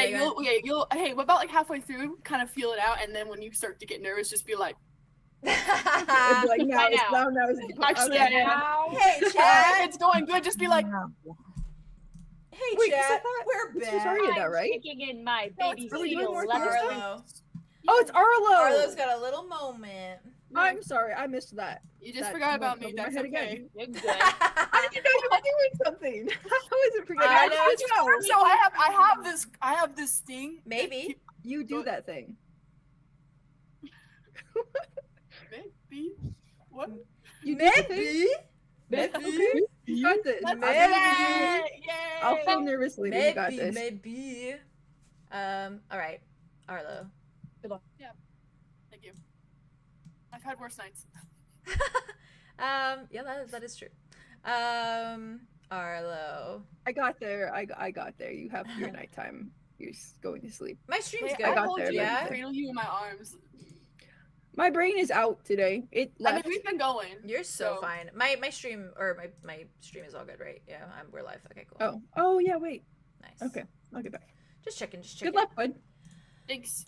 Hey, what about like halfway through, kind of feel it out, and then when you start to get nervous, just be like, like, no, actually, okay. I am. Hey, If chat. it's going good, just be like, Hey, Wait, 'cause I chat. thought We're this back. was Aria, though, I'm right? sticking in my No, baby are we doing seal more leather. Arlo. Oh, it's Arlo. Arlo's got a little moment. I'm sorry, I missed that. you just That forgot about went me. over my That's head okay. again. You're good. I didn't know you were doing something. I wasn't forgetting. I I know. didn't know. So I have this thing. that Maybe. keep- You do that thing. Maybe. What? You do the thing? Maybe. Okay. You got this. Let's Maybe. do it. Yay! I'll feel nervously, but you got Maybe, this. maybe. All right, Arlo. Thank you. I've had worse nights. Yeah, that is true. Arlo. I got there. I got there. You have your nighttime. You're going to sleep. My stream's Wait, good. I got hold there you, yeah. cradle you in my arms. My brain is out today. It I mean, left. we've been going. You're so So- fine. My stream or my stream is all good, right? Yeah, we're live. Okay, cool. Oh yeah. Wait. Nice. Okay. I'll get back. Just checking. Just checking. Good luck, bud. Thanks.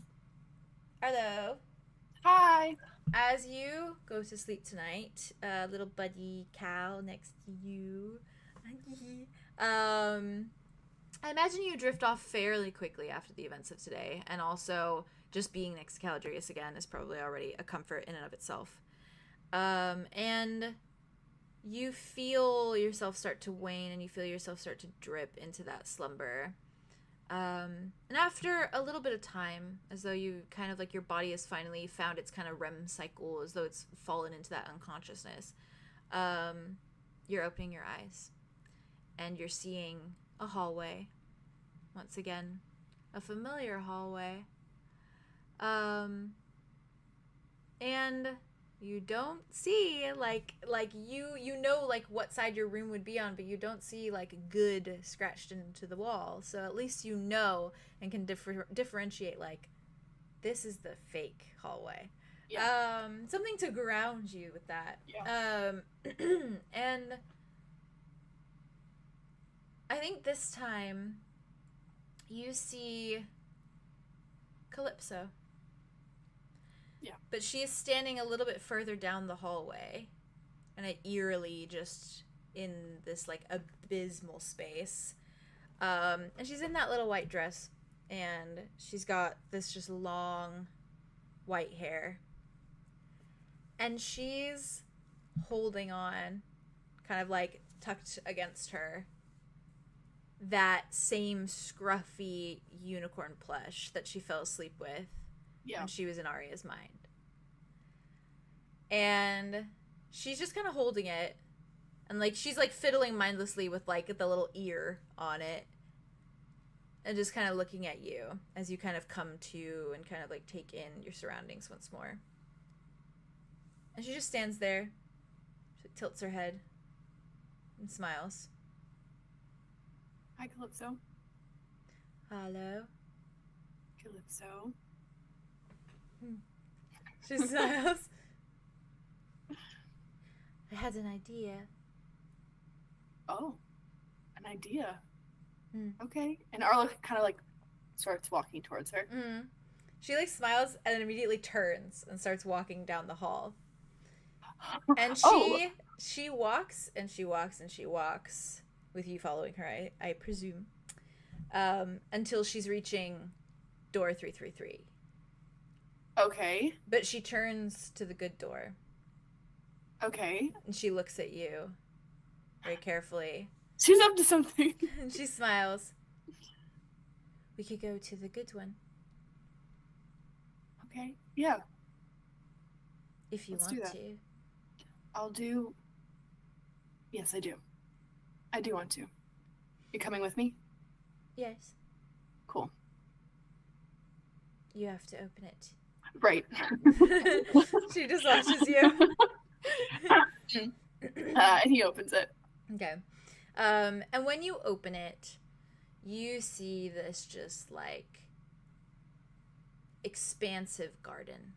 Arlo. Hi. As you go to sleep tonight, little buddy Cal next to you. I imagine you drift off fairly quickly after the events of today, and also just being next to 𝐂𝐪 again is probably already a comfort in and of itself. And you feel yourself start to wane, and you feel yourself start to drip into that slumber. And after a little bit of time, as though you kind of like your body has finally found its kind of REM cycle, as though it's fallen into that unconsciousness, you're opening your eyes and you're seeing a hallway. Once again, a familiar hallway. And you don't see like you know like what side your room would be on, but you don't see like good scratched into the wall. So at least you know and can differentiate like this is the fake hallway. Yeah. Something to ground you with that. Yeah. And I think this time you see Calypso. Yeah. But she is standing a little bit further down the hallway, and eerily just in this like abysmal space. And she's in that little white dress, and she's got this just long white hair. And she's holding on, kind of like tucked against her, that same scruffy unicorn plush that she fell asleep with when she was in Aria's mind. And she's just kind of holding it, and like she's like fiddling mindlessly with like the little ear on it, and just kind of looking at you as you kind of come to and kind of like take in your surroundings once more. And she just stands there, she tilts her head and smiles. Hi, Calypso. Hello. Calypso. She smiles. I had an idea. Oh, an idea. Hmm. Okay. And Arlo kind of like starts walking towards her. Mm. She like smiles and then immediately turns and starts walking down the hall. And she walks and she walks and she walks with you following her, I presume, until she's reaching door 333. Okay. But she turns to the good door. Okay. And she looks at you very carefully. She's up to something. And she smiles. We could go to the good one. Okay. Yeah. If you Let's do want that. to. I'll do. Yes, I do. I do want to. You coming with me? Yes. Cool. You have to open it. Right. She just watches you. And he opens it. Okay. And when you open it, you see this just like expansive garden.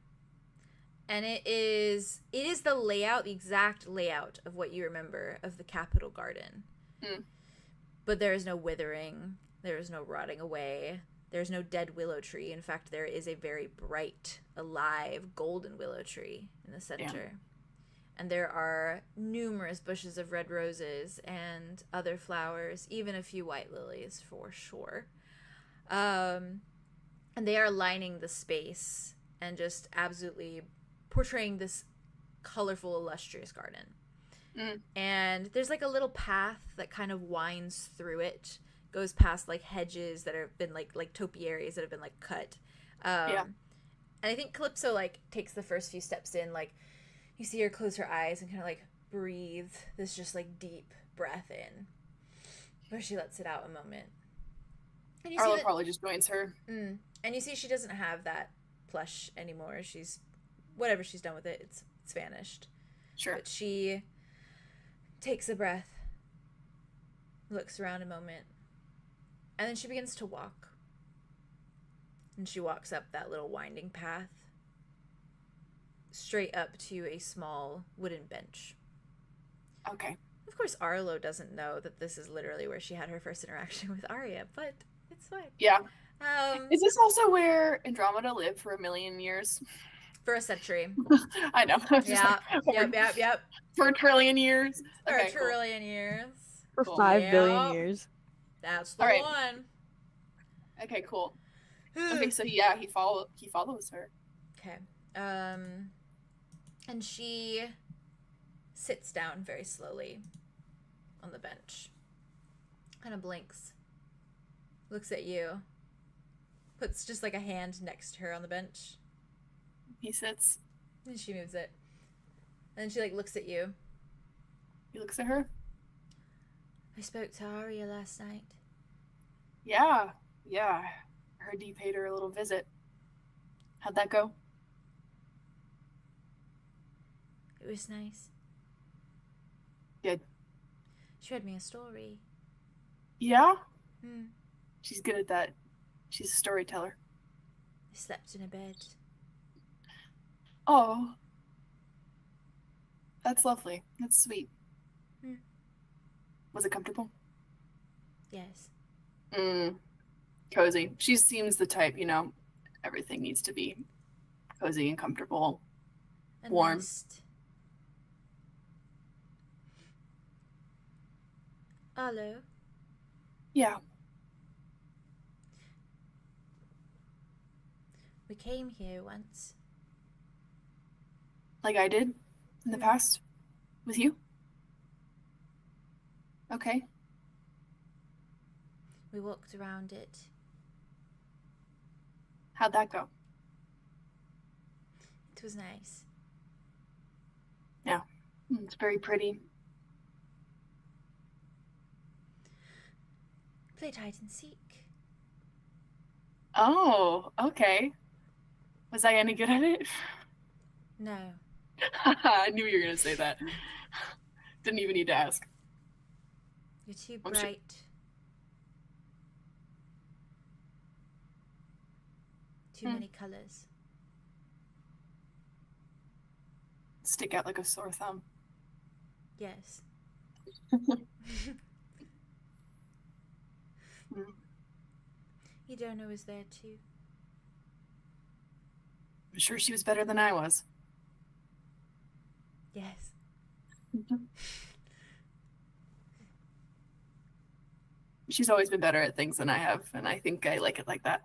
And it is the layout, the exact layout of what you remember of the Capitol Garden. Mm. But there is no withering, there is no rotting away, There's no dead willow tree. In fact, there is a very bright, alive, golden willow tree in the center. Yeah. And there are numerous bushes of red roses and other flowers, even a few white lilies for sure. And they are lining the space and just absolutely portraying this colorful, illustrious garden. And there's like a little path that kind of winds through it, goes past like hedges that have been like topiaries that have been like cut. And I think Calypso like takes the first few steps in, like you see her close her eyes and kind of like breathe this just like deep breath in, where she lets it out a moment. And Arlo probably just joins her. And you see she doesn't have that plush anymore. She's whatever she's done with it, it's vanished. Sure. But she takes a breath, looks around a moment, and then she begins to walk. And she walks up that little winding path, straight up to a small wooden bench. Okay. Of course, Arlo doesn't know that this is literally where she had her first interaction with Aria, but it's fine. Yeah. Is this also where Andromeda lived for 1,000,000 years? For a century. I know. Yeah. Yep. For 1,000,000,000,000 years. For a trillion years. For 5 billion years. That's the one. Okay, cool. Okay, so yeah, he follows her. Okay. And she sits down very slowly on the bench. Kind of blinks. Looks at you. Puts just like a hand next to her on the bench. He sits. And she moves it. And then she like looks at you. He looks at her. I spoke to Aria last night. Yeah. I heard you paid her a little visit. How'd that go? It was nice. Good. She read me a story. Yeah? She's good at that. She's a storyteller. I slept in a bed. Oh. That's lovely. That's sweet. Was it comfortable? Yes. Cozy. She seems the type, everything needs to be cozy and comfortable. And warm. Nest. Arlo? Yeah. We came here once. Like I did in the past? With you? Okay. We walked around it. How'd that go? It was nice. Yeah. It's very pretty. Played hide and seek. Oh, okay. Was I any good at it? No. I knew you were going to say that. Didn't even need to ask. You're too bright. Too many colors. Stick out like a sore thumb. Yes. Edona was there too. I'm sure she was better than I was. Yes. She's always been better at things than I have, and I think I like it like that.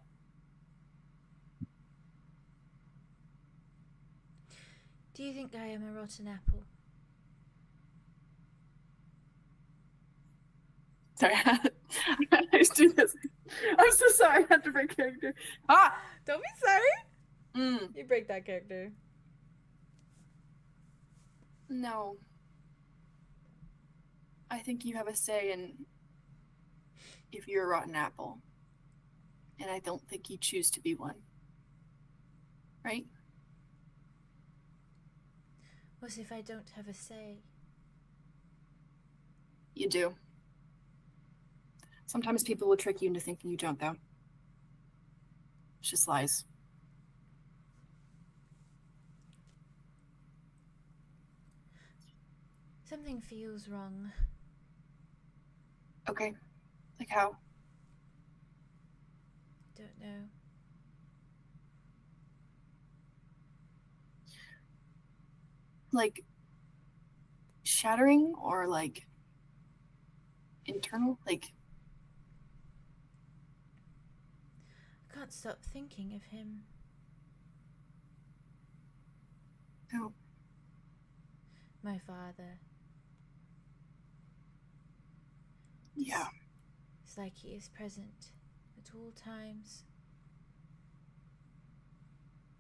Do you think I am a rotten apple? Sorry, I just do this. I'm so sorry. I have to break character. Don't be sorry. You break that character. No. I think you have a say in if you're a rotten apple. And I don't think you choose to be one. Right? What if I don't have a say? You do. Sometimes people will trick you into thinking you don't, though. It's just lies. Something feels wrong. Okay. Like how? don't know. Like shattering or like internal? Like I can't stop thinking of him. who? My father. Yeah. It's like he is present at all times.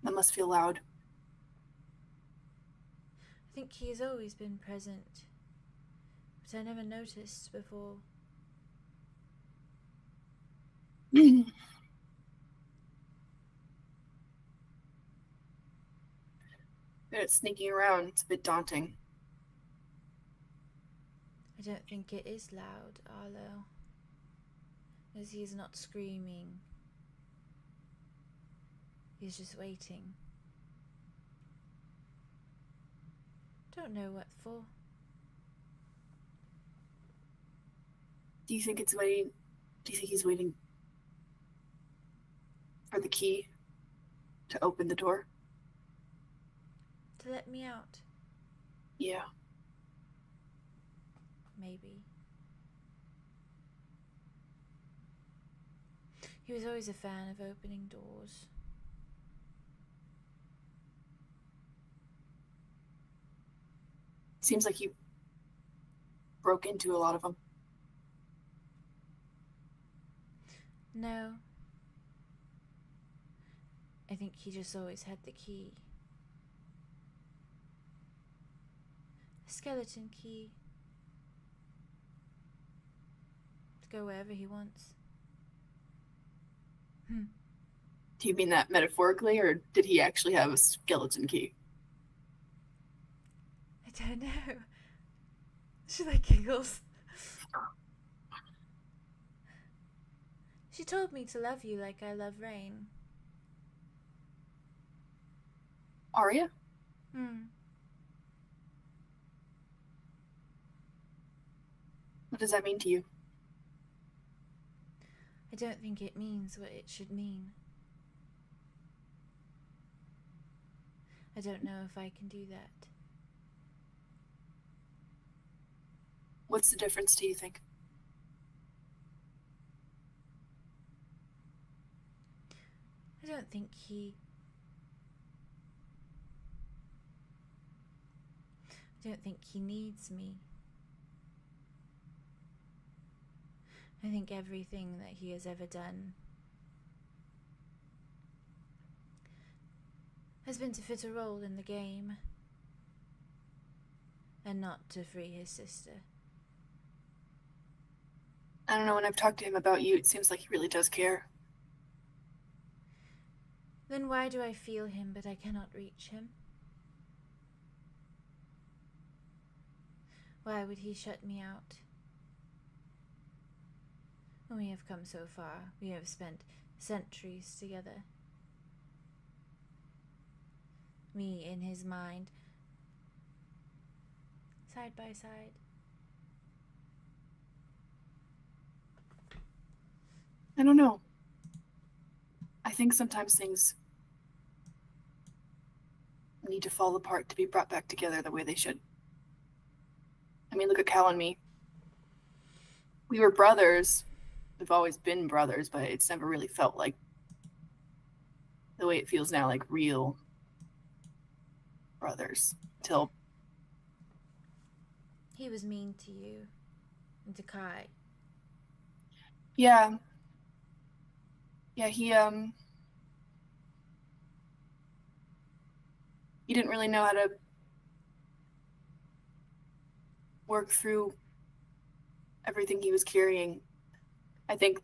That must feel loud. I think he has always been present, but I never noticed before. It's sneaking around. It's a bit daunting. I don't think it is loud, Arlow, as he is not screaming. He's just waiting. Don't know what for. Do you think it's waiting? Do you think he's waiting for the key to open the door? To let me out, Yeah. maybe. He was always a fan of opening doors. Seems like you broke into a lot of them. No. I think he just always had the key. A skeleton key. To go wherever he wants. Do you mean that metaphorically, or did he actually have a skeleton key? I don't know. She like giggles. She told me to love you like I love rain. Aria? What does that mean to you? I don't think it means what it should mean. I don't know if I can do that. What's the difference, do you think? I don't think he... I don't think he needs me. I think everything that he has ever done has been to fit a role in the game and not to free his sister. I don't know, when I've talked to him about you, it seems like he really does care. Then why do I feel him but I cannot reach him? Why would he shut me out? When we have come so far, we have spent centuries together. Me in his mind, side by side. I don't know. I think sometimes things need to fall apart to be brought back together the way they should. I mean, look at Cal and me. We were brothers. We've always been brothers, but it's never really felt like the way it feels now, like real brothers. Till He was mean to you and to Kai. yeah, he didn't really know how to work through everything he was carrying. I think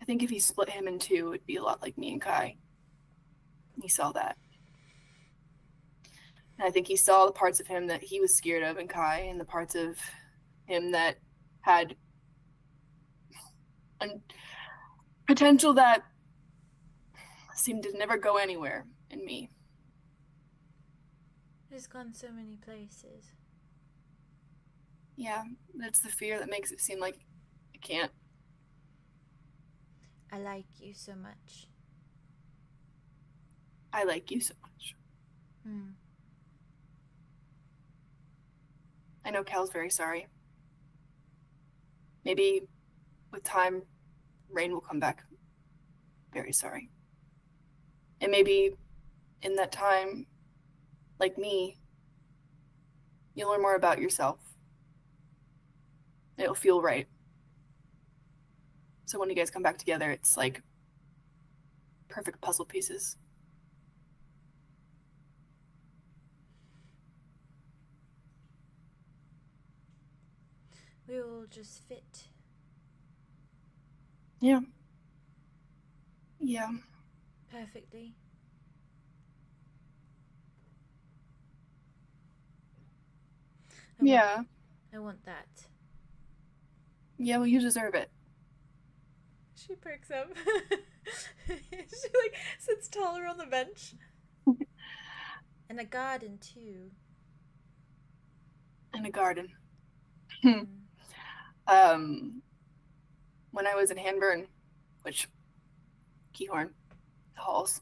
if he split him in two, it'd be a lot like me and Kai. He saw that. And I think he saw the parts of him that he was scared of in Kai, and the parts of him that had potential that seemed to never go anywhere in me. It has gone so many places. Yeah, that's the fear that makes it seem like it can't. I like you so much. I like you so much. I know Cal's very sorry. Maybe with time, Rain will come back very sorry. And maybe in that time, like me, you'll learn more about yourself. It'll feel right. So when you guys come back together, it's like perfect puzzle pieces. We will just fit. Yeah. Yeah. Perfectly. I want that. Yeah, well, you deserve it. She perks up. She like sits taller on the bench. And a garden too. And a garden. When I was in Hanburn, which Keyhorn, the halls,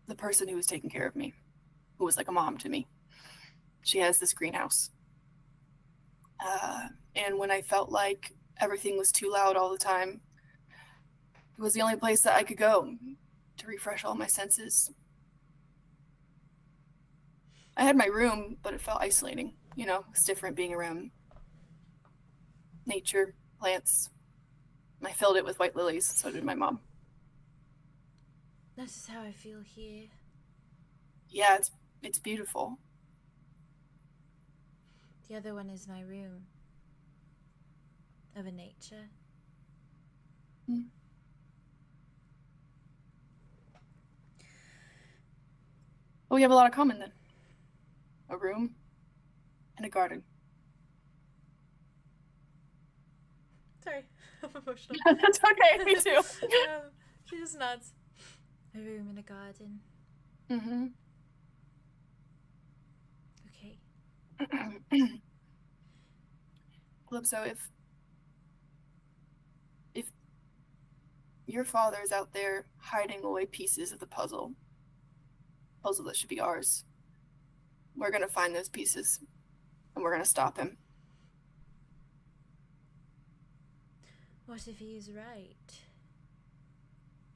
the person who was taking care of me, who was like a mom to me, she has this greenhouse. And when I felt like everything was too loud all the time, it was the only place that I could go to refresh all my senses. I had my room, but it felt isolating. You know, it's different being around nature, plants. I filled it with white lilies, so did my mom. This is how I feel here. Yeah, it's beautiful. The other one is my room. Of a nature. Well, we have a lot in common then. A room and a garden. Sorry, I'm emotional. That's okay, me too. She just nods. A room and a garden. Mm-hmm. Okay. Calypso, if your father is out there hiding away pieces of the puzzle that should be ours, we're gonna find those pieces and we're gonna stop him. What if he is right?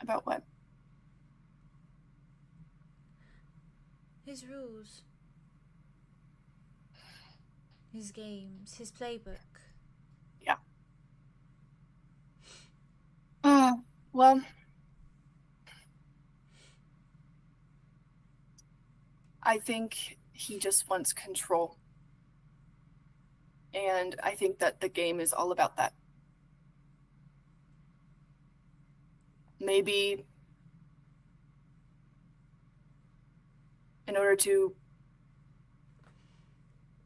About what? His rules. His games. His playbook. Yeah. Well, I think he just wants control. And I think that the game is all about that. Maybe in order to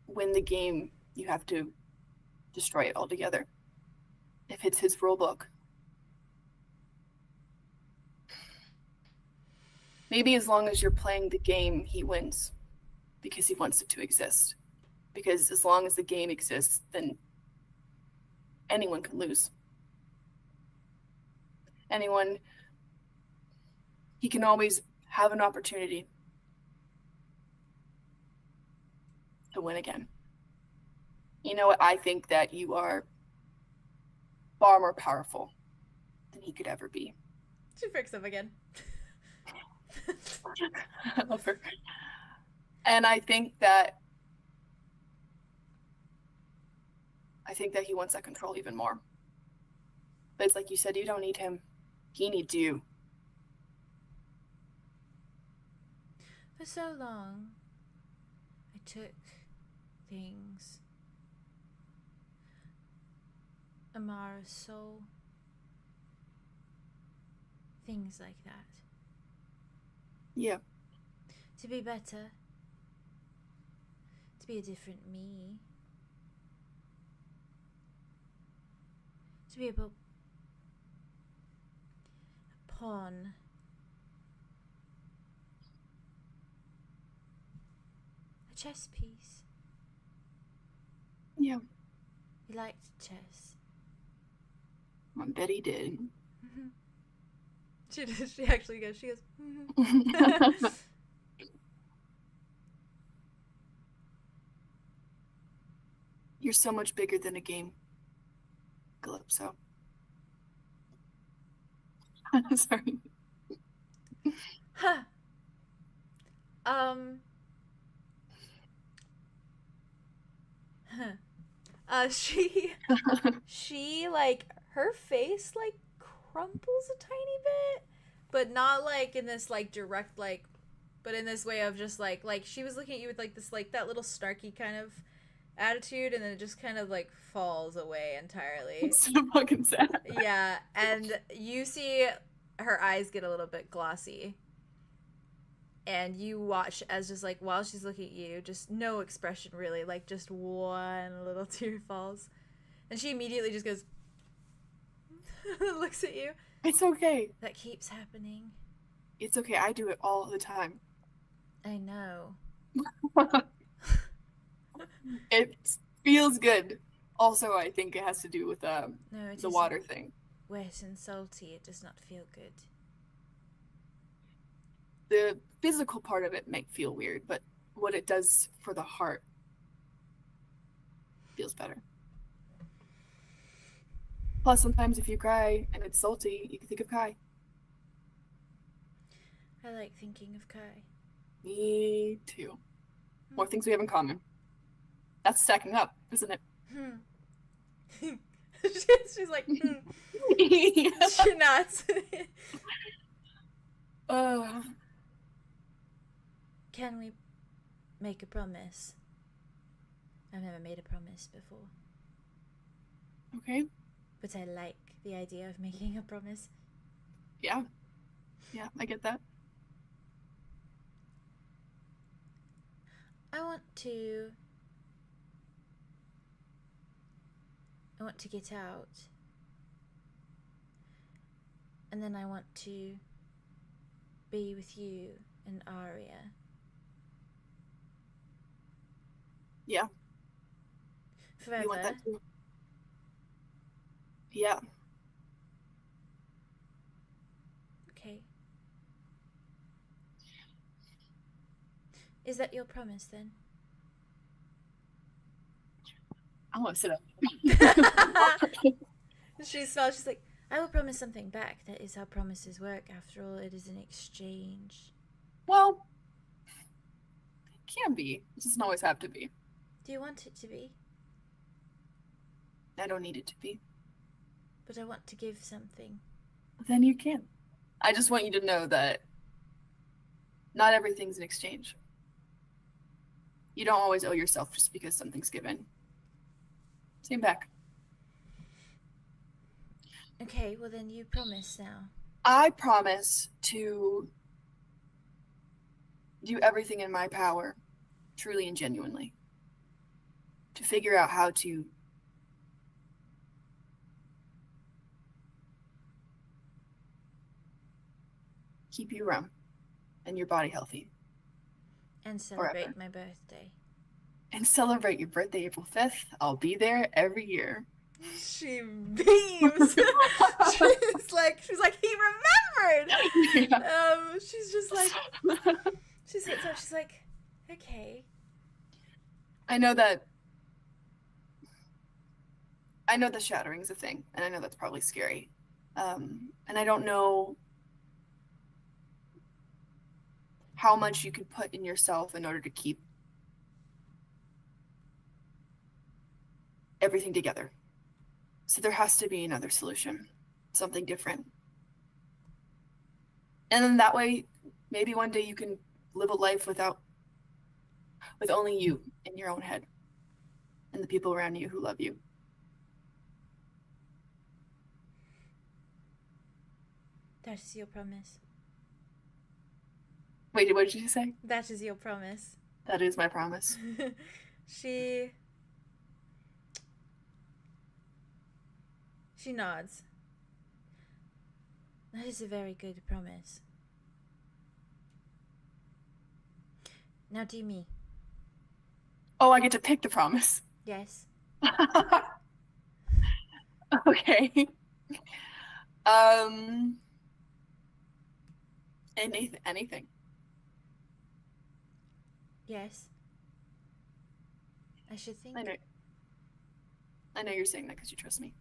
win the game, you have to destroy it altogether. If it's his rule book. Maybe as long as you're playing the game, he wins. Because he wants it to exist. Because as long as the game exists, then anyone can lose. He can always have an opportunity to win again. You know what? I think that you are far more powerful than he could ever be. She picks up again. I love her. And I think that he wants that control even more. But it's like you said, you don't need him. He needs you. For so long, I took things. Amara's soul. Things like that. Yeah. To be better. To be a different me. To be a pawn. A chess piece. Yeah. liked chess. I bet he did. She does. She actually goes. She goes. You're so much bigger than a game, Calypso. Sorry. Huh. She like her face like crumples a tiny bit, but not like in this like direct like, but in this way of just like she was looking at you with like this like that little snarky kind of attitude, and then it just kind of like falls away entirely. It's so fucking sad. Yeah, and you see her eyes get a little bit glossy. And you watch as just like while she's looking at you, just no expression really, like just one little tear falls. And she immediately just goes, looks at you. It's okay. That keeps happening. It's okay. I do it all the time. I know. It feels good. Also, I think it has to do with No, the water thing. Wet and salty, it does not feel good. The physical part of it might feel weird, but what it does for the heart feels better. Plus, sometimes if you cry and it's salty, you can think of 𝐾𝐲. I like thinking of 𝐾𝐲. Me too. More things we have in common. That's stacking up, isn't it? She's like, She nods. Can we make a promise? I've never made a promise before. Okay. But I like the idea of making a promise. Yeah. Yeah, I get that. I want to get out. And then I want to be with you and Aria. Yeah. Forever. You want that too? Yeah. Okay. Is that your promise then? I want to sit up. She smiles. She's like, I will promise something back. That is how promises work. After all, it is an exchange. Well, it can be. It doesn't always have to be. Do you want it to be? I don't need it to be. But I want to give something. Then you can. I just want you to know that not everything's an exchange. You don't always owe yourself just because something's given. Same back. Okay, well then you promise now. I promise to do everything in my power, truly and genuinely, to figure out how to keep you around and your body healthy. And celebrate Forever. my birthday. And celebrate your birthday April 5th. I'll be there every year. She beams. she's like, he remembered. Yeah. She's just like, she sits up. She's like, okay. I know the shattering's a thing, and I know that's probably scary. And I don't know how much you could put in yourself in order to keep everything together. So there has to be another solution, something different. And then that way, maybe one day you can live a life with only you in your own head and the people around you who love you. That is your promise. Wait, what did you say? That is your promise. That is my promise. She nods. That is a very good promise. Now do me. Oh, I get to pick the promise. Yes. Okay. Anything. Yes. I should think. I know you're saying that because you trust me.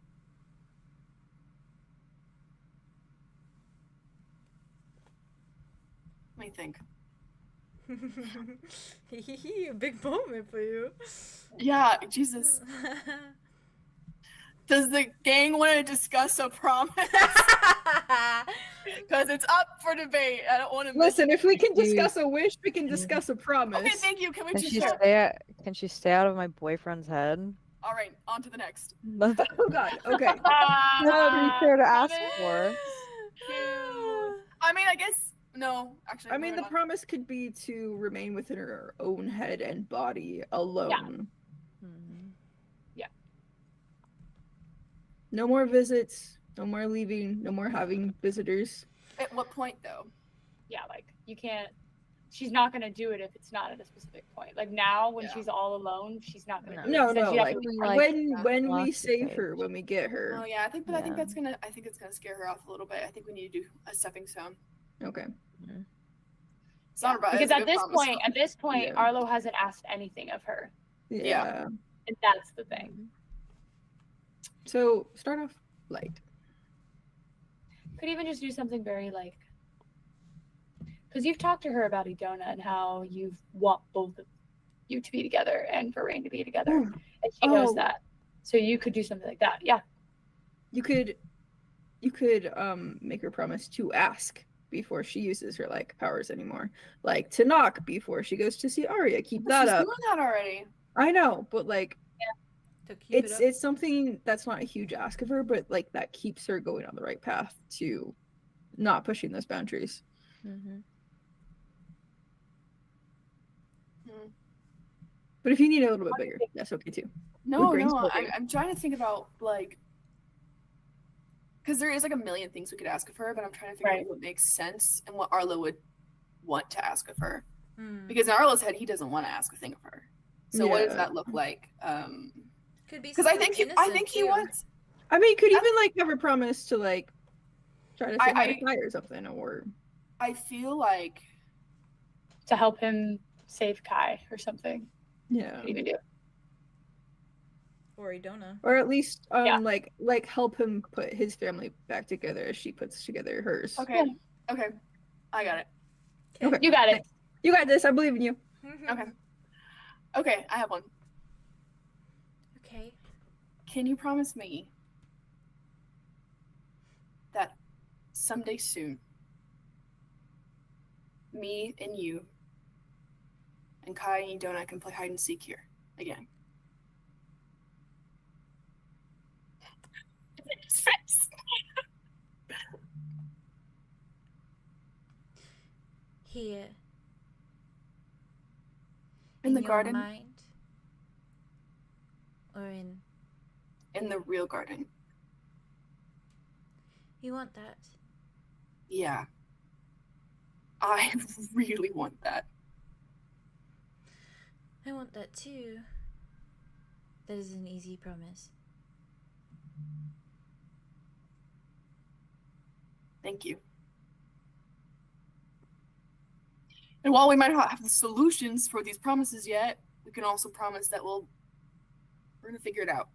Let me think. A big moment for you. Yeah, Jesus. Does the gang want to discuss a promise? Because it's up for debate. I don't want to Listen, if we can discuss a wish, we can discuss a promise. Okay, thank you. Can we Can just she start? can she stay out of my boyfriend's head? All right, on to the next. Oh god, okay. Pretty fair to ask for. I mean, I guess no. Actually, I mean, never the mind. promise could be to remain within her own head and body alone. Yeah. No more visits, no more leaving, no more having visitors. At what point, though? Yeah, like you can't. She's not gonna do it if it's not at a specific point. Like now, when Yeah. she's all alone, she's not gonna. do No, it. So no, she'd have like, to be- like, when we lock save the her, cage. when we get her. Oh yeah, I think Yeah. that's gonna. I think it's gonna scare her off a little bit. I think we need to do a stepping stone. Okay. It's not about because it's a at good this promise, point, though. at this point, Yeah. Arlo hasn't asked anything of her, Yeah. and that's the thing. So start off light. Could even just do something very like, because you've talked to her about Idona and how you want both of you to be together and for Rain to be together, and she knows Oh. that. So you could do something like that. Yeah. You could make her promise to ask before she uses her like powers anymore. Like to knock before she goes to see Aria. Keep that She's up. doing that already. I know, but like To keep it up. it's something that's not a huge ask of her, but like that keeps her going on the right path to not pushing those boundaries. But if you need it a little bit bigger, that's okay too. No, brings no. children. I'm trying to think about like, because there is like a million things we could ask of her, but I'm trying to figure out Right. what makes sense and what Arlo would want to ask of her. Hmm. Because in Arlo's head, he doesn't want to ask a thing of her. So what does Yeah. that look like? Could be. Because I something think innocent, he too. wants. I mean, could even like have her promise to like try to say I- hi to Kai or something, or I feel like To help him save Kai or something. yeah, Could even do. Or Idona. or at least Yeah. like help him put his family back together as she puts together hers. okay, okay, I got it. Okay. You got it. You got this. I believe in you. Okay, okay, I have one. Okay. Can you promise me that someday soon, me and you and Kai and Idona can play hide and seek here again? Here. In the your garden? Mind. Or in. In the real garden. You want that? Yeah. I really want that. I want that too. That is an easy promise. Thank you. And while we might not have the solutions for these promises yet, we can also promise that we're gonna figure it out.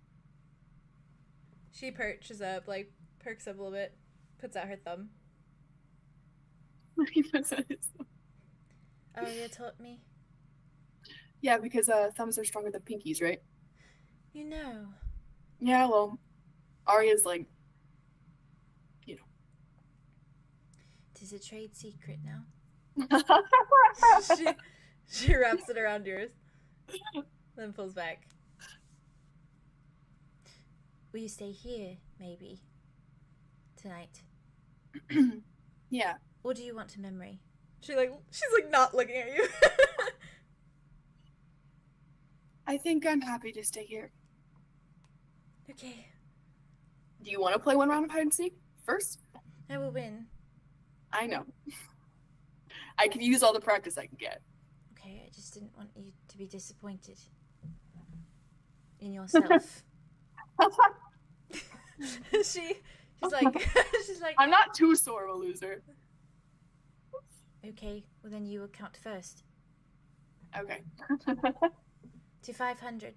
She perches up, like perks up a little bit, puts out her thumb. Aria taught me. Yeah, because thumbs are stronger than pinkies, right? You know. Yeah, well, Aria's like, Tis a trade secret now. you she wraps it around yours. Then pulls back. Will you stay here, maybe? Tonight? Yeah. Or do you want to memory? She's like not looking at you. I think I'm happy to stay here. Okay. Do you want to play one round of hide and seek first? I will win. I know. I can use all the practice I can get. Okay, I just didn't want you to be disappointed in yourself. she's like, she's like, I'm not too sore of a loser. okay, well then you will count first. Okay. To 500.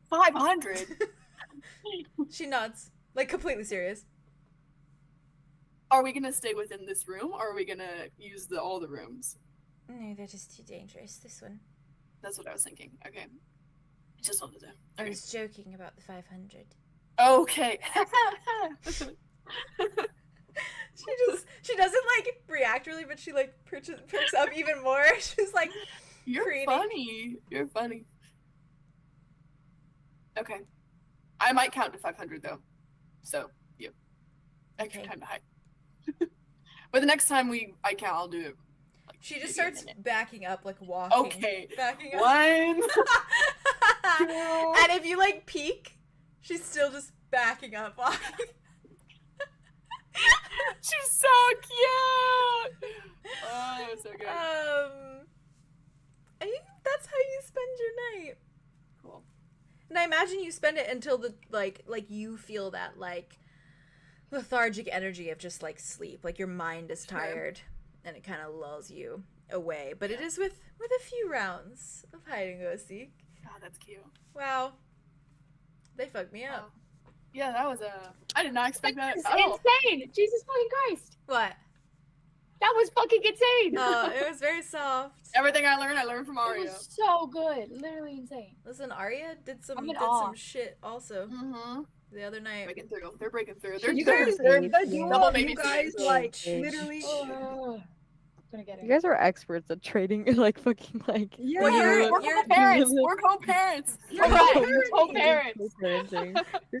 500? She nods, like completely serious. Are we gonna stay within this room, or are we gonna use all the rooms? No, that is too dangerous. This one. That's what I was thinking. Okay. I just wanted to. I Okay. was joking about the 500. Okay. She doesn't like react really, but she like perks up even more. She's like, You're preening. funny. You're funny. Okay. I might count to 500 though. So, yeah. Extra Okay. time to hide. But the next time I count, I'll do it. Like, She just maybe a starts minute. backing up, like walking. Okay. Backing up. 1. And if you like peek, she's still just backing up, walking. She's so cute. Oh, so good. I think that's how you spend your night. Cool. And I imagine you spend it until the like you feel that like lethargic energy of just like sleep, like your mind is tired, and it kind of lulls you away. But it is with a few rounds of hide and go seek. Oh, that's cute. Wow, they fucked me up. Yeah, that was I did not expect that That's at all. insane! Jesus fucking Christ! What? That was fucking insane! Oh, it was very soft. Everything I learned from It Aria. was so good. Literally insane. Listen, Aria did some I'm in some awe. shit also Mm-hmm. the other night. Breaking through. They're breaking through. They're You they're- guys, they're- you baby guys teeth. like Age. literally. Oh, gonna get it. You guys are experts at trading, like fucking like. Yeah, Well, We're you're co-parents. We're co-parents. You're We're co-parents. co-parents.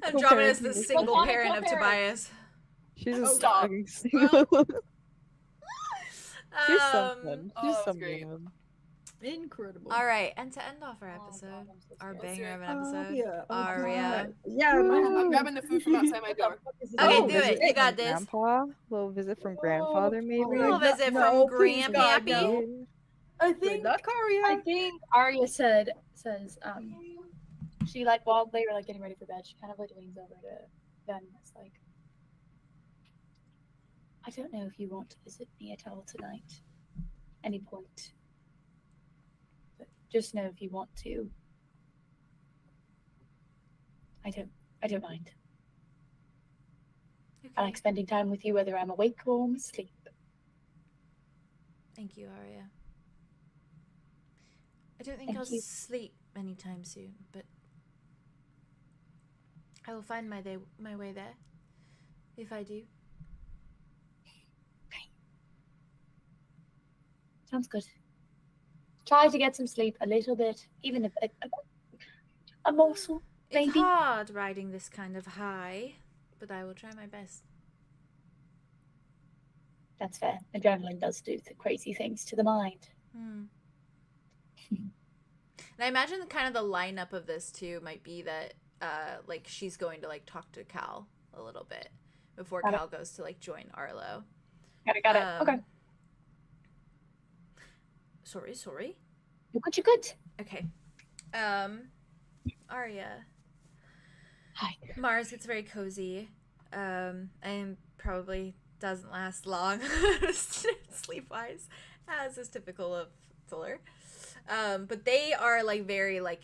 Andromeda is the co-parenting. single Platonic parent of co-parents. Tobias. She's Oh, a stop. fucking single. She's Um, something. oh, She's that's some great. woman. incredible. all right, and to end off our Oh, episode, God, I'm so our scared. banger of an episode, Yeah. Oh, Aria. God. Yeah, I'm grabbing the food from outside my door. Okay, Oh, do it. You got this. Grandpa, little visit from grandfather, maybe. Little no, visit no, from please, God, Grandpappy. no. I Good luck, I Aria. think Arya says she like while they were like getting ready for bed, she kind of like leans over to Ben and is like, I don't know if you want to visit me at all tonight. Any point. But just know if you want to. I don't mind. I like spending time with you whether I'm awake or asleep. Thank you, Aria. I don't think Thank I'll you. sleep anytime soon, but I will find my way there. If I do. Sounds good. Try to get some sleep a little bit, even a morsel, It's maybe. hard riding this kind of high, but I will try my best. That's fair. Adrenaline does do the crazy things to the mind. Hmm. And I imagine kind of the lineup of this too might be that like she's going to like talk to Cal a little bit before Got it. Cal goes to like join Arlow. Got it. Okay. Sorry. You're good. Okay. Aria. Hi. Mars gets very cozy. And probably doesn't last long sleep wise, as is typical of Fuller. But they are like very like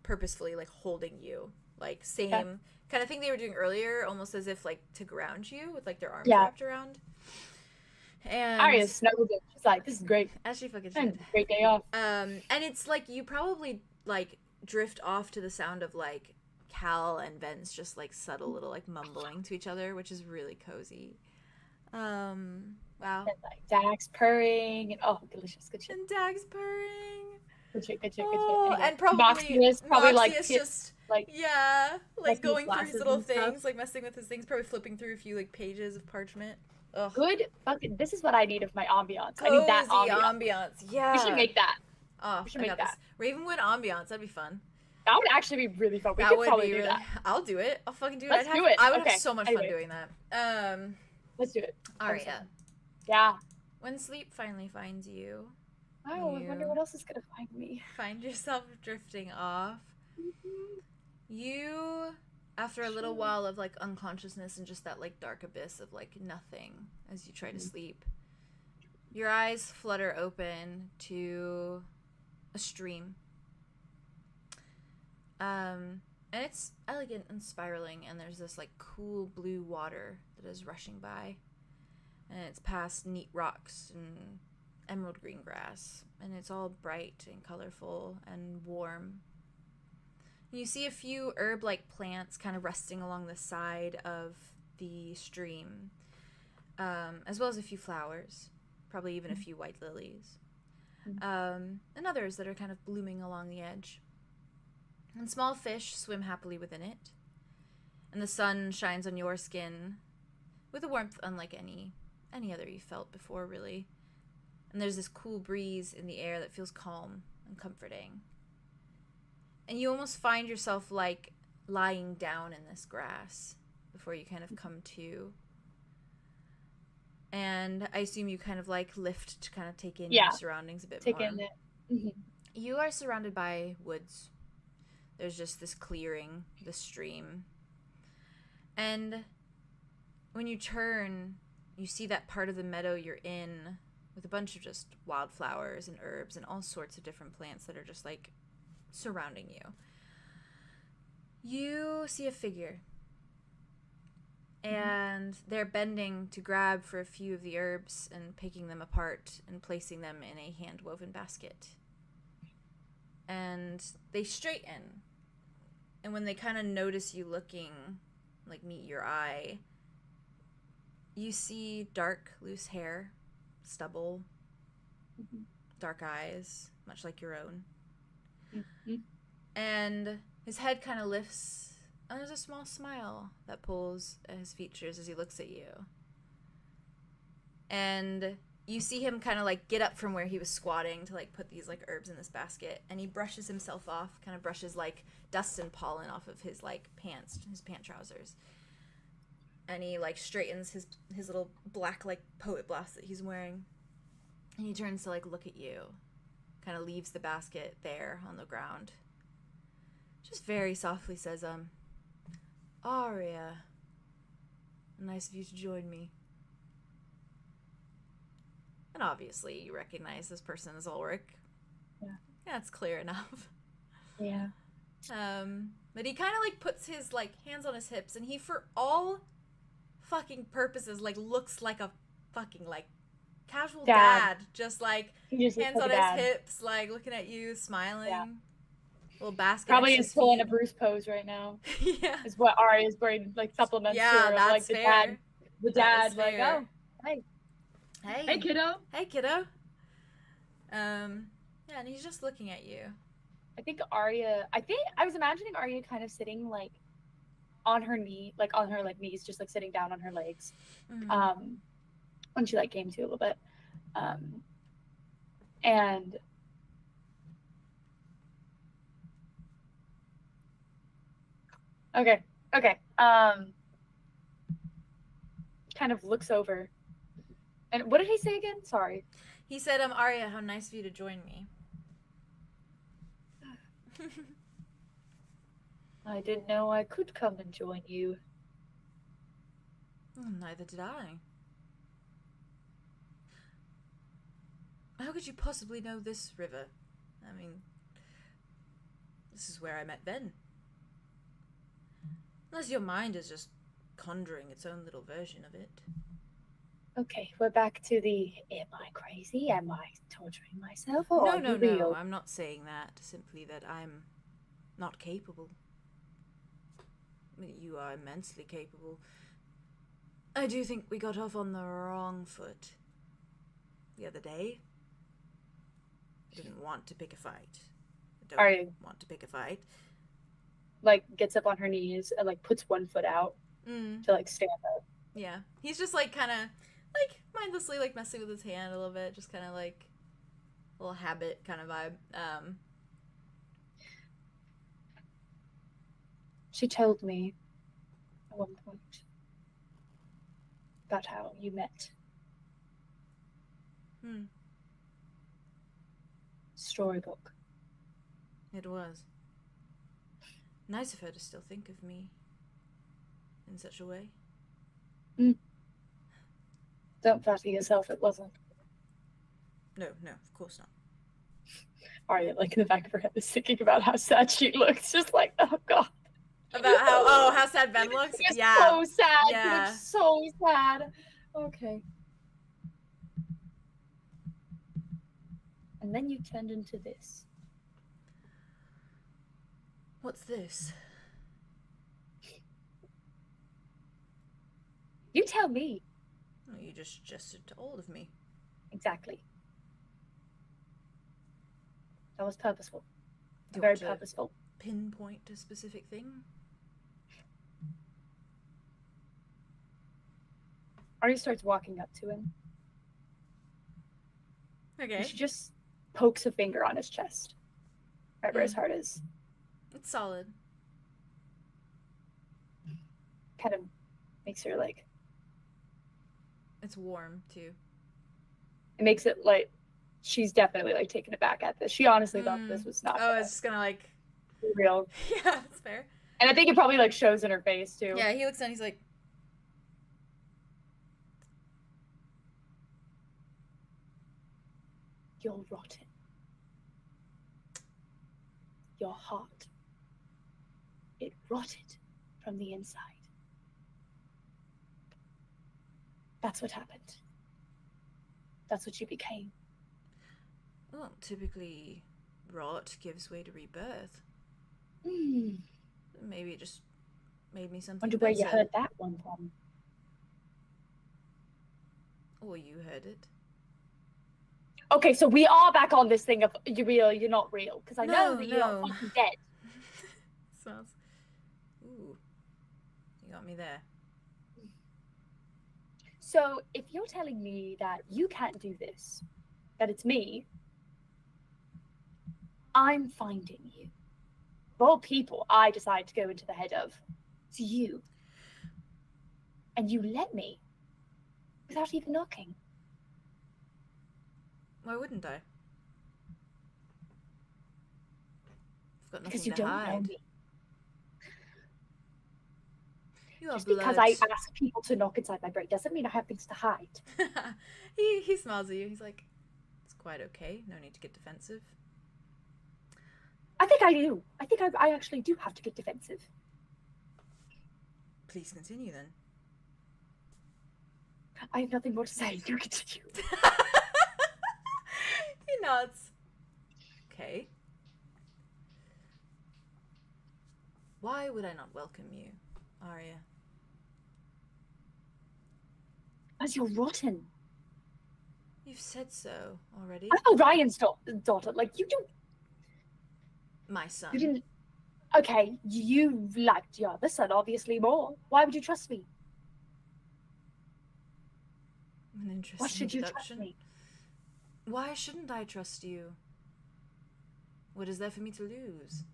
purposefully like holding you, like same kind of thing they were doing earlier, almost as if like to ground you with like their arms wrapped around. And Arya snuggled in. She's like, "This is great. as she fucking And should. great day off." And it's like you probably like drift off to the sound of like Cal and Ben's just like subtle little like mumbling to each other, which is really cozy. Wow. And like Dax purring and delicious. Good shit. And Dag's purring. Good shit. Oh, Anyway, and probably Moxie is probably like Moxie is his- just like yeah, like messing with going through his glasses little and stuff. things, like messing with his things, probably flipping through a few like pages of parchment. Ugh. good. Fucking. This is what I need of my ambiance. I need that Cozy ambiance. Yeah. We should make that. Oh, we should I make got this. Ravenwood ambiance. That'd be fun. That would actually be really fun. We That could would probably be do really. that. I'll do it. I'll fucking do it. Let's I'd do have, it. I would Okay, have so much anyway. fun doing that. Let's do it. Aria, Yeah. when sleep finally finds you, Oh, I You- wonder what else is gonna find me. find yourself drifting off. You After a little while of like unconsciousness and just that like dark abyss of like nothing as you try to sleep, your eyes flutter open to a stream. And it's elegant and spiraling, and there's this like cool blue water that is rushing by, and it's past neat rocks and emerald green grass, and it's all bright and colorful and warm. You see a few herb-like plants kind of resting along the side of the stream, as well as a few flowers, probably even a few white lilies, and others that are kind of blooming along the edge. And small fish swim happily within it, and the sun shines on your skin with a warmth unlike any other you felt before, really. And there's this cool breeze in the air that feels calm and comforting. And you almost find yourself like lying down in this grass before you kind of come to. And I assume you kind of like lift to kind of take in your surroundings a bit more. In it. You are surrounded by woods. There's just this clearing, this stream. And when you turn, you see that part of the meadow you're in with a bunch of just wildflowers and herbs and all sorts of different plants that are just like surrounding you. You see a figure, and they're bending to grab for a few of the herbs and picking them apart and placing them in a hand-woven basket. And they straighten, and when they kind of notice you looking, like meet your eye, you see dark, loose hair, stubble, dark eyes, much like your own. And his head kind of lifts, and there's a small smile that pulls at his features as he looks at you. And you see him kind of like get up from where he was squatting to like put these like herbs in this basket, and he brushes himself off, kind of brushes like dust and pollen off of his like pants, his pant trousers. And he like straightens his little black like poet blouse that he's wearing. And he turns to like look at you. Kind of leaves the basket there on the ground. Just very softly says, Aria, nice of you to join me. And obviously you recognize this person as Ulric. Yeah, it's clear enough. Yeah. But he kind of like puts his like hands on his hips, and he, for all fucking purposes, like looks like a fucking like casual dad, just like hands on his hips, like looking at you, smiling. Little basket. Probably is pulling a Bruce pose right now. Yeah, is what Aria is wearing, like supplements. Yeah, to, that's like fair. The dad, like, oh, hey, kiddo. Hey, kiddo. Yeah, and he's just looking at you. I think I was imagining Aria kind of sitting like on her knee, like on her like knees, just like sitting down on her legs. When she like came to a little bit. And okay. Kind of looks over. And what did he say again? Sorry. He said, Aria, how nice of you to join me. I didn't know I could come and join you. Neither did I. How could you possibly know this river? I mean, this is where I met Ben. Unless your mind is just conjuring its own little version of it. Okay, we're back to the, am I crazy? Am I torturing myself? Or No, I'm not saying that. Simply that I'm not capable. I mean, you are immensely capable. I do think we got off on the wrong foot the other day. I didn't want to pick a fight. I don't want to pick a fight. Like, gets up on her knees and, like, puts one foot out to, like, stand up. Yeah. He's just, like, kind of, like, mindlessly, like, messing with his hand a little bit. Just kind of, like, a little habit kind of vibe. She told me at one point about how you met. Storybook. It was. Nice of her to still think of me. in such a way. Don't flatter yourself, it wasn't. No, of course not. Arya, like, in the back of her head, is thinking about how sad she looks. Just like, oh god. About how sad Ben looks? He's Yeah. so sad. Yeah. He looks so sad. Okay. And then you turned into this. What's this? You tell me. Oh, you just gestured to all of me. Exactly. That was purposeful. Do you Very want to purposeful. pinpoint a specific thing? Arya starts walking up to him. Okay. And she just pokes a finger on his chest. Right where his heart is. It's solid. Kind of makes her like... It's warm, too. It makes it like... She's definitely like taken aback at this. She honestly thought this was not Oh, it's just gonna like... be real. Yeah, that's fair. And I think it probably like shows in her face too. Yeah, he looks down, he's like... You're rotten. Your heart. It rotted from the inside. That's what happened. That's what you became. Well, typically, rot gives way to rebirth. Maybe it just made me something Wonder where you better. heard that one from. Or you heard it. Okay, so we are back on this thing of you're real, you're not real. Because I know No, that you're no. fucking dead. Smells. Ooh. You got me there. So if you're telling me that you can't do this, that it's me, I'm finding you. Of all people, I decide to go into the head of. It's you. And you let me. Without even knocking. Why wouldn't I? I've got nothing Because you to don't know hide. me. You are Just blood. because I ask people to knock inside my brain doesn't mean I have things to hide. he smiles at you. He's like, it's quite okay. No need to get defensive. I think I do. I think I actually do have to get defensive. Please continue then. I have nothing more to say. You continue. He nods. Okay. Why would I not welcome you, Aria? As you're rotten. You've said so already. I'm Orion's daughter. Like, you don't... My son. You didn't... Okay, you liked your other son, obviously, more. Why would you trust me? An interesting Why should you trust deduction. me? Why shouldn't I trust you? What is there for me to lose?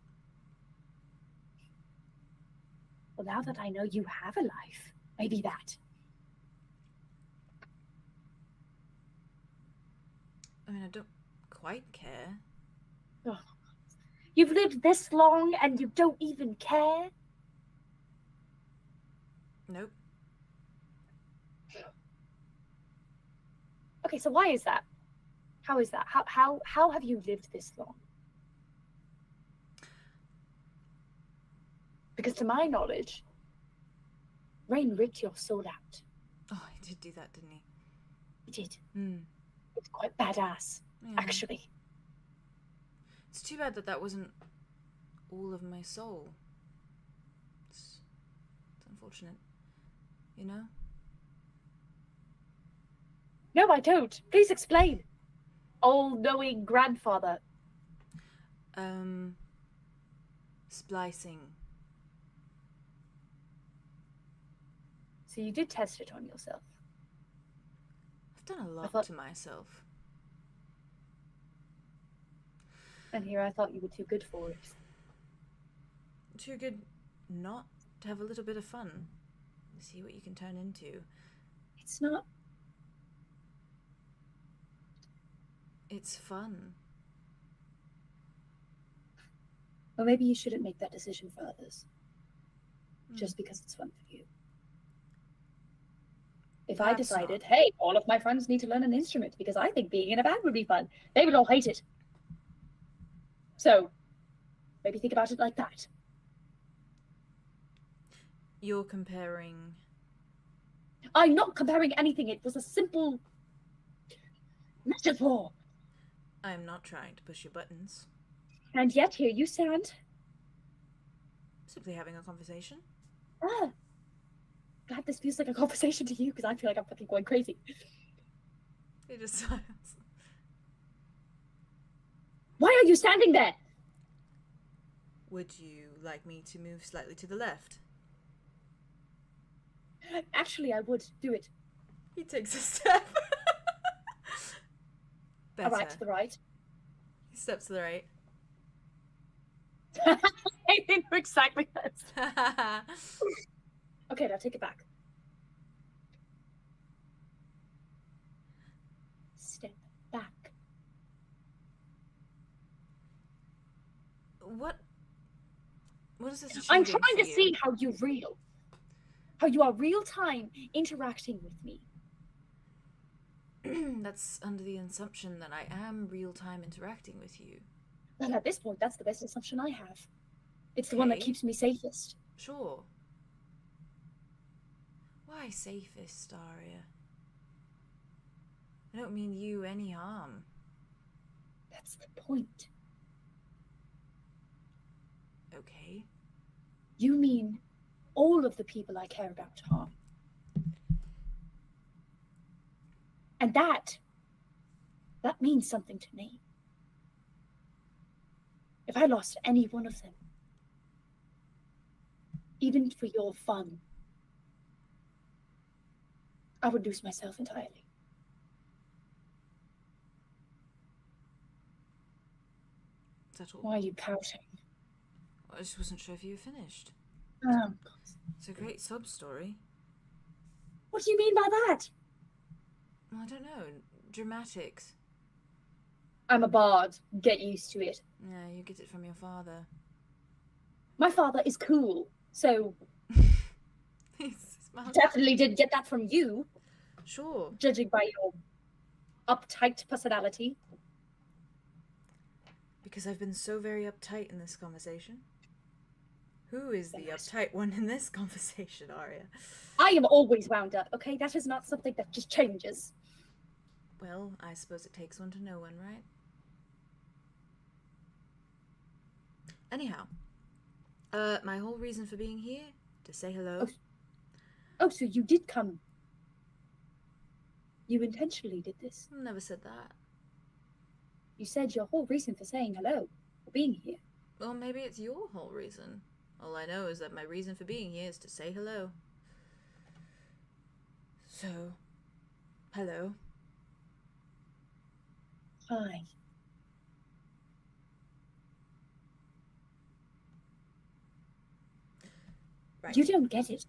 Well, now that I know you have a life, maybe that. I mean, I don't quite care. Oh. You've lived this long and you don't even care? Nope. Okay, so why is that? How is that? How have you lived this long? Because to my knowledge, Rain ripped your soul out. Oh, he did do that, didn't he? He did. Hmm. It's quite badass, Yeah. actually. It's too bad that that wasn't all of my soul. It's unfortunate, you know? No, I don't. Please explain. All-knowing grandfather. Splicing. So you did test it on yourself. I've done a lot thought- to myself. And here I thought you were too good for it. Too good not to have a little bit of fun. See what you can turn into. It's not... It's fun. Well, maybe you shouldn't make that decision for others. Hmm. Just because it's fun for you. if I Perhaps decided, not. hey, all of my friends need to learn an instrument because I think being in a band would be fun, they would all hate it. So maybe think about it like that. You're comparing... I'm not comparing anything. It was a simple metaphor. I'm not trying to push your buttons. And yet here you stand. Simply having a conversation. Ah, glad this feels like a conversation to you because I feel like I'm fucking going crazy. He just smiles. Why are you standing there? Would you like me to move slightly to the left? Actually, I would do it. He takes a step. Better. All right, to the right. He steps to the right. I know exactly that. Okay, now take it back. Step back. What is this I'm achieving trying for to you? see how you are real time interacting with me. That's under the assumption that I am real-time interacting with you. And at this point, that's the best assumption I have. It's the one that Okay. keeps me safest. Sure. Why safest, Aria? I don't mean you any harm. That's the point. Okay. You mean all of the people I care about harm. And that means something to me. If I lost any one of them, even for your fun, I would lose myself entirely. Is that all? Why are you pouting? I just wasn't sure if you were finished. It's a great sub-story. What do you mean by that? Well, I don't know. Dramatics. I'm a bard. Get used to it. Yeah, you get it from your father. My father is cool, so He smiles. definitely didn't get that from you, Sure. judging by your uptight personality. Because I've been so very uptight in this conversation. Who is the Yes. uptight one in this conversation, Aria? I am always wound up, okay? That is not something that just changes. Well, I suppose it takes one to know one, right? Anyhow, my whole reason for being here, to say hello. Oh, so you did come. You intentionally did this. Never said that. You said your whole reason for saying hello, for being here. Well, maybe it's your whole reason. All I know is that my reason for being here is to say hello. So, hello. Hi. Right. You don't get it.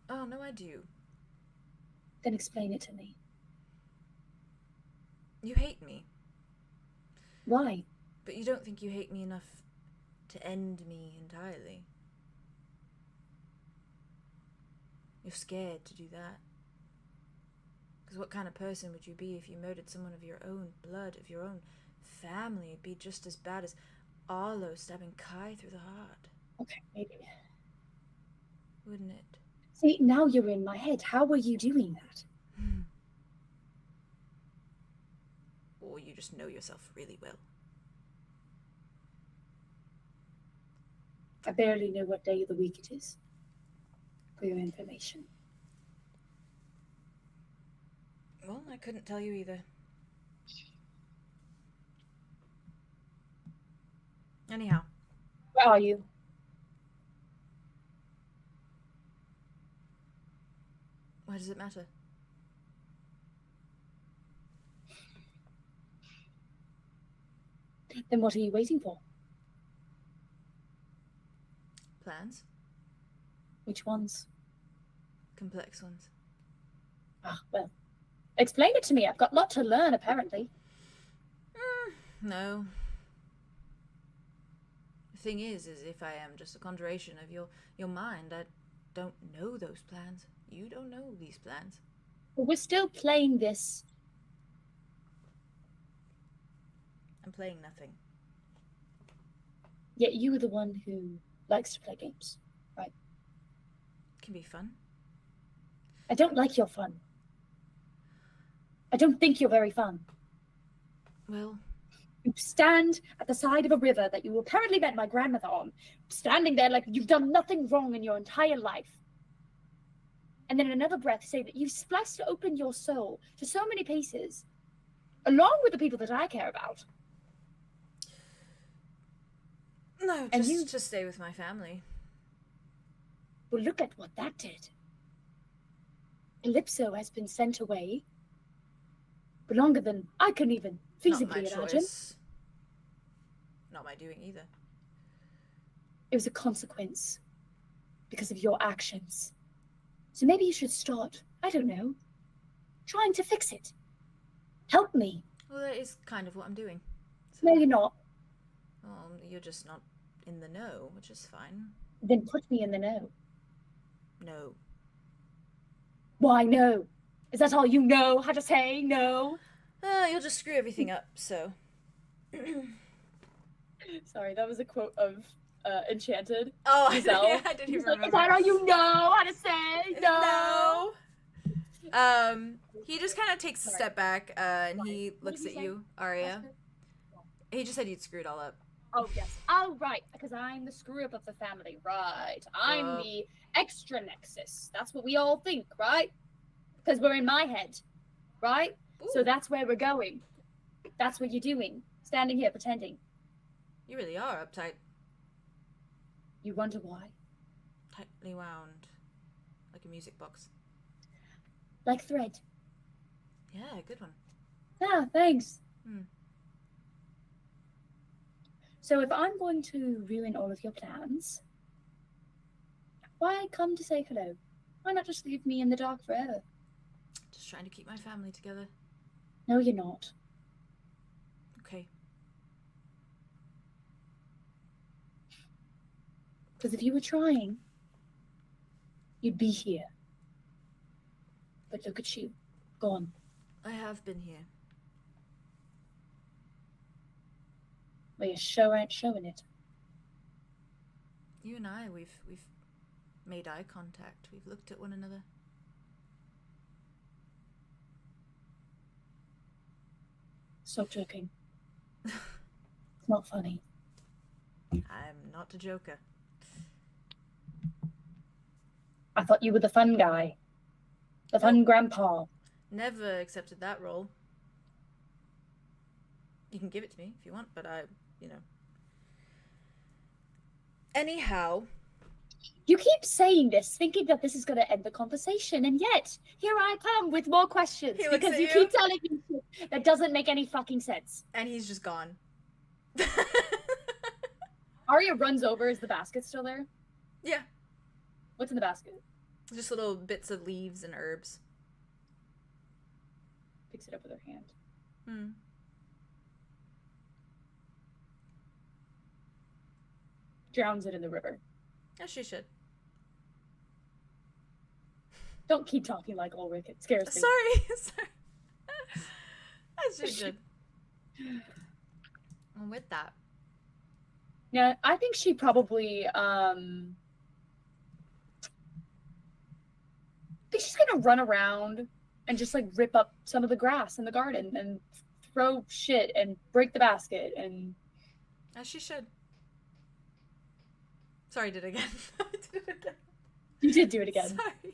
Oh, no, I do. Then explain it to me. You hate me, Why? but you don't think you hate me enough to end me entirely. You're scared to do that. Because what kind of person would you be if you murdered someone of your own blood, of your own family? It'd be just as bad as Arlow stabbing 𝐄𝐲 through the heart, Okay, maybe. wouldn't it? See, now you're in my head. How were you doing that? Or you just know yourself really well. I barely know what day of the week it is. For your information. Well, I couldn't tell you either. Anyhow, Where are you? why does it matter? Then what are you waiting for? Plans? Which ones? Complex ones. Ah, well. Explain it to me. I've got a lot to learn, apparently. No. The thing is if I am just a conjuration of your mind, I don't know those plans. You don't know these plans. But we're still playing this. I'm playing nothing. Yet you are the one who likes to play games, right? Can be fun. I don't like your fun. I don't think you're very fun. Well, You stand at the side of a river that you apparently met my grandmother on, standing there like you've done nothing wrong in your entire life. And then in another breath say that you've spliced open your soul to so many pieces, along with the people that I care about. no, And just you- to stay with my family. Well, look at what that did. Calypso has been sent away for longer than I can even Not my feasibly imagine. choice. Not my doing either. It was a consequence because of your actions. So maybe you should start, I don't know, trying to fix it. Help me. Well, that is kind of what I'm doing. So, No, you're not. you're just not in the know, which is fine. Then put me in the know. No. Why no? Is that all you know how to say no? You'll just screw everything up, so. Sorry, that was a quote of Enchanted. Oh, Giselle. I didn't even Is that remember. all you know how to say no? No. He just kind of takes a Sorry. step back, and he What looks did at he say? you, Aria. He just said you'd screwed all up. Oh, yes. Oh, right. Because I'm the screw-up of the family. Right. I'm Yup. the extra nexus. That's what we all think, right? Because we're in my head, right? So Ooh, that's where we're going. That's what you're doing. Standing here pretending. you really are uptight, You wonder why? tightly wound, like a music box. Like thread. Yeah, good one. Ah, thanks. Hmm. So if I'm going to ruin all of your plans, why come to say hello? Why not just leave me in the dark forever? Just trying to keep my family together. No, you're not. Okay. Because if you were trying, you'd be here. But look at you. Gone. I have been here. Well, you sure ain't showing it. You and I, we've made eye contact. We've looked at one another. Stop joking. It's not funny. I'm not a joker. I thought you were the fun guy. The fun grandpa. Never accepted that role. You can give it to me if you want, but you know. Anyhow, You keep saying this, thinking that this is going to end the conversation, and yet, here I come with more questions. He looks Because at you you. keep telling me shit that doesn't make any fucking sense. and he's just gone. Aria runs over. Is the basket still there? Yeah, What's in the basket? just little bits of leaves and herbs. Picks it up with her hand. Hmm. Drowns it in the river. As she should. Don't keep talking like Ulric. It scares me. Sorry, sorry. As she should. And with that, Yeah, I think she probably, I think she's gonna run around and just like rip up some of the grass in the garden and throw shit and break the basket and as she should. Sorry, I did it again. I did it again. you did do it again. Sorry.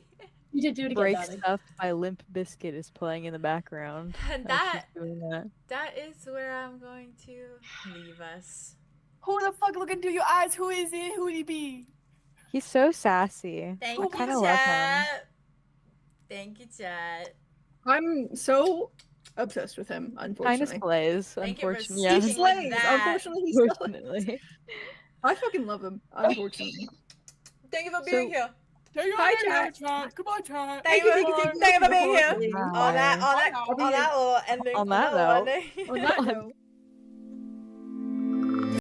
You did do it again, Break darling. Stuff by Limp Bizkit is playing in the background. And as that she's doing that. that is where I'm going to leave us. Who the fuck look into your eyes? Who is it? Who'd he be? He's so sassy. Thank I you, kind of love him. chat. Thank you, chat. I'm so obsessed with him, Kind of unfortunately. slays, Thank you for unfortunately. sticking He with slays. that. Unfortunately, he slays. Unfortunately. I fucking love him, unfortunately. Thank you for So- being here. Hi, chat. Goodbye, chat. Thank you everyone. for being here. Wow. On that little ending. On that that little note. ending. On that note,